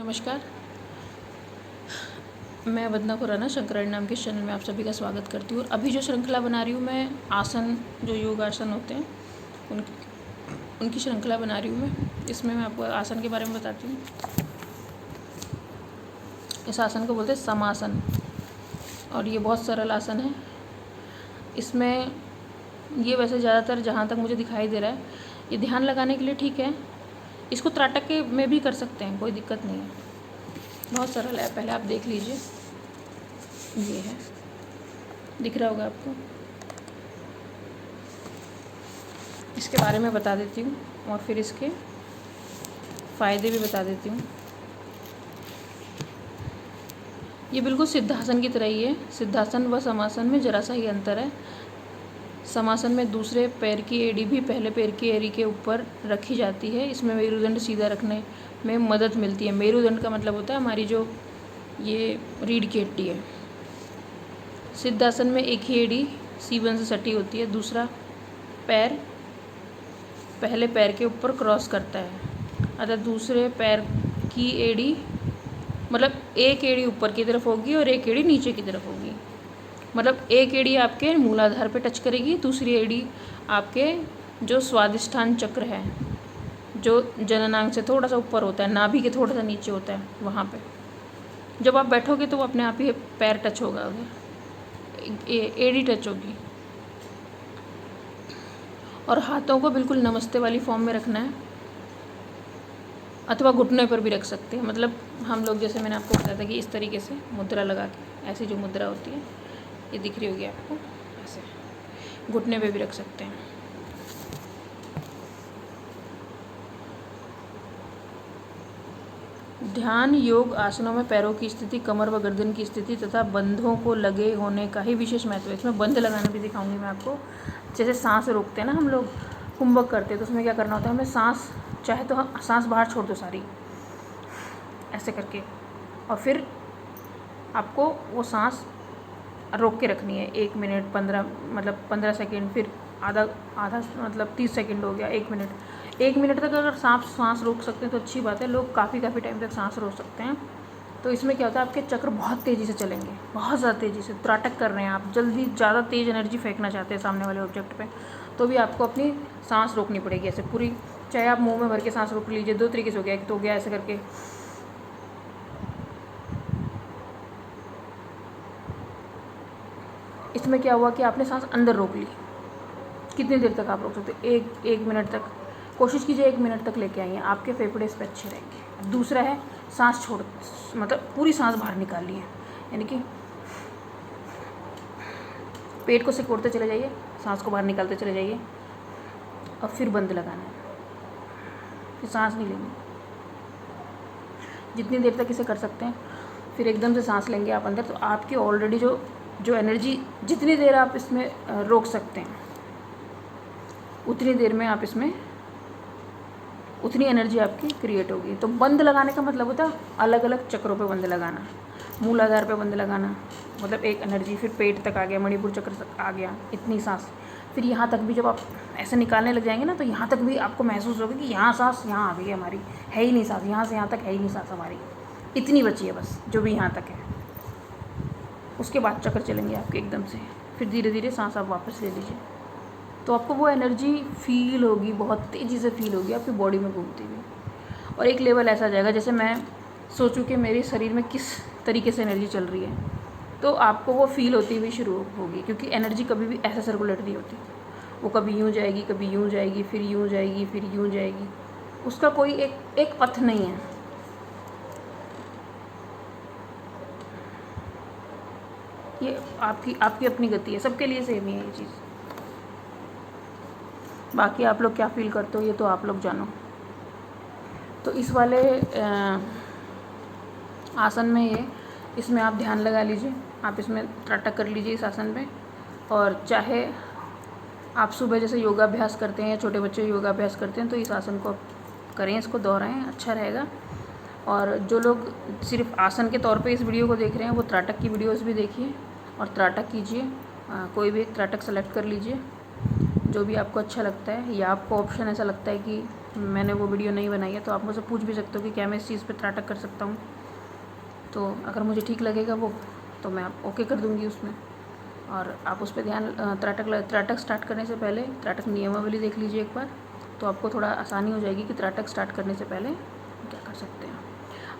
नमस्कार, मैं वंदना खुराना शंकराचार्य नाम के इस चैनल में आप सभी का स्वागत करती हूँ। अभी जो श्रृंखला बना रही हूँ मैं आसन, जो योग आसन होते हैं उनकी श्रृंखला बना रही हूँ मैं। इसमें मैं आपको आसन के बारे में बताती हूँ। इस आसन को बोलते हैं समासन और ये बहुत सरल आसन है। इसमें ये वैसे ज़्यादातर जहाँ तक मुझे दिखाई दे रहा है ये ध्यान लगाने के लिए ठीक है। इसको त्राटक के में भी कर सकते हैं, कोई दिक्कत नहीं है। बहुत सरल है, पहले आप देख लीजिए। ये है, दिख रहा होगा आपको। इसके बारे में बता देती हूँ और फिर इसके फ़ायदे भी बता देती हूँ। ये बिल्कुल सिद्धासन की तरह ही है। सिद्धासन व समासन में जरा सा ही अंतर है। समासन में दूसरे पैर की एड़ी भी पहले पैर की एड़ी के ऊपर रखी जाती है। इसमें मेरुदंड सीधा रखने में मदद मिलती है। मेरुदंड का मतलब होता है हमारी जो ये रीढ़ की हड्डी है। सिद्धासन में एक ही एड़ी सीवन से सटी होती है, दूसरा पैर पहले पैर के ऊपर क्रॉस करता है। अतः दूसरे पैर की एड़ी मतलब एक एड़ी ऊपर की तरफ होगी और एक एड़ी नीचे की तरफ होगी। मतलब एक एड़ी आपके मूलाधार पे टच करेगी, दूसरी एड़ी आपके जो स्वादिष्ठान चक्र है, जो जननांग से थोड़ा सा ऊपर होता है, नाभि के थोड़ा सा नीचे होता है, वहाँ पे जब आप बैठोगे तो वो अपने आप ही पैर टच होगा, एड़ी टच होगी। और हाथों को बिल्कुल नमस्ते वाली फॉर्म में रखना है, अथवा घुटने पर भी रख सकते हैं। मतलब हम लोग जैसे मैंने आपको बताया था कि इस तरीके से मुद्रा लगा के, ऐसी जो मुद्रा होती है ये दिख रही होगी आपको, ऐसे घुटने पे भी रख सकते हैं। ध्यान योग आसनों में पैरों की स्थिति, कमर व गर्दन की स्थिति तथा बंधों को लगे होने का ही विशेष महत्व है। इसमें बंध लगाना भी दिखाऊंगी मैं आपको। जैसे सांस रोकते हैं ना हम लोग, कुंभक करते हैं, तो उसमें क्या करना होता है, हमें सांस, चाहे तो हम सांस बाहर छोड़ दो सारी, ऐसे करके, और फिर आपको वो सांस रोक के रखनी है 1 मिनट 15 सेकेंड, फिर आधा मतलब 30 सेकेंड हो गया, 1 मिनट। 1 मिनट तक अगर सांस रोक सकते हैं तो अच्छी बात है। लोग काफ़ी टाइम तक सांस रोक सकते हैं। तो इसमें क्या होता है, आपके चक्र बहुत तेज़ी से चलेंगे, बहुत ज़्यादा तेज़ी से। त्राटक कर रहे हैं आप, जल्दी ज़्यादा तेज़ एनर्जी फेंकना चाहते हैं सामने वाले ऑब्जेक्ट पे, तो भी आपको अपनी सांस रोकनी पड़ेगी ऐसे पूरी। चाहे आप मुंह में भर के सांस रोक लीजिए, 2 तरीके से हो गया। एक तो हो गया ऐसे करके, इसमें क्या हुआ कि आपने सांस अंदर रोक ली। कितनी देर तक आप रोक सकते हैं, एक मिनट तक कोशिश कीजिए, 1 मिनट तक लेके आइए, आपके फेफड़े इस पर अच्छे रहेंगे। दूसरा है सांस छोड़, मतलब पूरी सांस बाहर निकाल ली है, यानी कि पेट को सिकोड़ते चले जाइए, सांस को बाहर निकालते चले जाइए, और फिर बंद लगाना है, फिर सांस नहीं लेंगे। जितनी देर तक इसे कर सकते हैं, फिर एकदम से सांस लेंगे आप अंदर, तो आपकी ऑलरेडी जो एनर्जी, जितनी देर आप इसमें रोक सकते हैं उतनी देर में आप इसमें उतनी एनर्जी आपकी क्रिएट होगी। तो बंद लगाने का मतलब होता है अलग अलग चक्रों पे बंद लगाना। मूलाधार पे बंद लगाना, मतलब एक एनर्जी, फिर पेट तक आ गया, मणिपुर चक्र तक आ गया, इतनी सांस। फिर यहाँ तक भी जब आप ऐसे निकालने लग जाएंगे ना, तो यहाँ तक भी आपको महसूस होगा कि यहाँ सांस यहाँ आ गई है हमारी, है ही नहीं सांस, यहाँ से यहाँ तक है ही नहीं सांस हमारी, इतनी बची है बस, जो भी यहाँ तक है। उसके बाद चक्कर चलेंगे आपके एकदम से, फिर धीरे धीरे सांस आप वापस ले लीजिए, तो आपको वो एनर्जी फील होगी, बहुत तेज़ी से फील होगी आपकी बॉडी में घूमती हुई। और एक लेवल ऐसा आ जाएगा जैसे मैं सोचूं कि मेरे शरीर में किस तरीके से एनर्जी चल रही है, तो आपको वो फील होती हुई शुरू होगी। क्योंकि एनर्जी कभी भी ऐसा सर्कुलेट नहीं होती, वो कभी यूँ जाएगी, कभी यूँ जाएगी, फिर यूँ जाएगी, फिर यूँ जाएगी। उसका कोई एक पथ नहीं है। ये आपकी अपनी गति है, सबके लिए सेम ही है ये चीज़। बाकी आप लोग क्या फील करते हो ये तो आप लोग जानो। तो इस वाले आसन में इसमें आप ध्यान लगा लीजिए, आप इसमें त्राटक कर लीजिए इस आसन पे। और चाहे आप सुबह जैसे योगाभ्यास करते हैं या छोटे बच्चे योगाभ्यास करते हैं, तो इस आसन को करें, इसको दोहराएं, अच्छा रहेगा। और जो लोग सिर्फ आसन के तौर पे इस वीडियो को देख रहे हैं, वो त्राटक की वीडियोस भी देखिए और त्राटक कीजिए। कोई भी एक त्राटक सेलेक्ट कर लीजिए जो भी आपको अच्छा लगता है, या आपको ऑप्शन ऐसा लगता है कि मैंने वो वीडियो नहीं बनाई है, तो आप मुझसे पूछ भी सकते हो कि क्या मैं इस चीज़ पे त्राटक कर सकता हूँ। तो अगर मुझे ठीक लगेगा वो, तो मैं आप ओके कर दूँगी उसमें। और आप उस पर ध्यान त्राटक स्टार्ट करने से पहले त्राटक नियमावली देख लीजिए एक बार, तो आपको थोड़ा आसानी हो जाएगी कि त्राटक स्टार्ट करने से पहले क्या कर सकते हैं।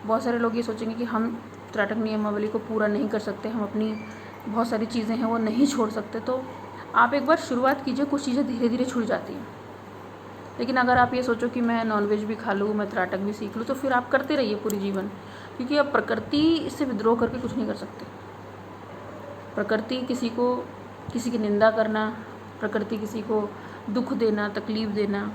बहुत सारे लोग ये सोचेंगे कि हम त्राटक नियमावली को पूरा नहीं कर सकते, हम अपनी बहुत सारी चीज़ें हैं वो नहीं छोड़ सकते। तो आप एक बार शुरुआत कीजिए, कुछ चीज़ें धीरे धीरे छूट जाती हैं। लेकिन अगर आप ये सोचो कि मैं नॉनवेज भी खा लूँ, मैं त्राटक भी सीख लूँ, तो फिर आप करते रहिए पूरी जीवन, क्योंकि आप प्रकृति से विद्रोह करके कुछ नहीं कर सकते। प्रकृति किसी की निंदा करना, प्रकृति किसी को दुख देना, तकलीफ़ देना,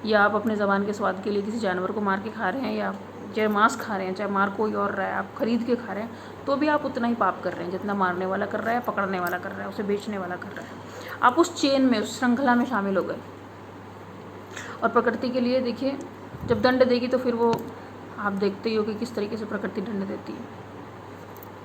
या आप अपने ज़बान के स्वाद के लिए किसी जानवर को मार के खा रहे हैं, या चाहे मांस खा रहे हैं, चाहे मार कोई और रहा है, आप खरीद के खा रहे हैं, तो भी आप उतना ही पाप कर रहे हैं जितना मारने वाला कर रहा है, पकड़ने वाला कर रहा है, उसे बेचने वाला कर रहा है। आप उस चेन में, उस श्रृंखला में शामिल हो गए। और प्रकृति के लिए देखिए, जब दंड देगी तो फिर वो आप देखते ही हो कि किस तरीके से प्रकृति दंड देती है।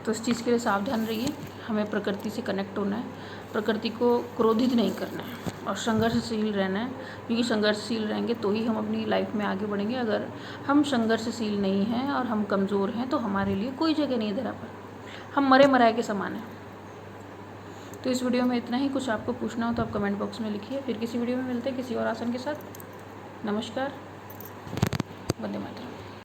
तो इस चीज़ के लिए सावधान रहिए, हमें प्रकृति से कनेक्ट होना है, प्रकृति को क्रोधित नहीं करना है और संघर्षशील रहना है, क्योंकि संघर्षशील रहेंगे तो ही हम अपनी लाइफ में आगे बढ़ेंगे। अगर हम संघर्षशील नहीं हैं और हम कमज़ोर हैं तो हमारे लिए कोई जगह नहीं है धरा पर, हम मरे मराए के समान हैं। तो इस वीडियो में इतना ही। कुछ आपको पूछना हो तो आप कमेंट बॉक्स में लिखिए। फिर किसी वीडियो में मिलते हैं किसी और आसन के साथ। नमस्कार, वंदे मातरम।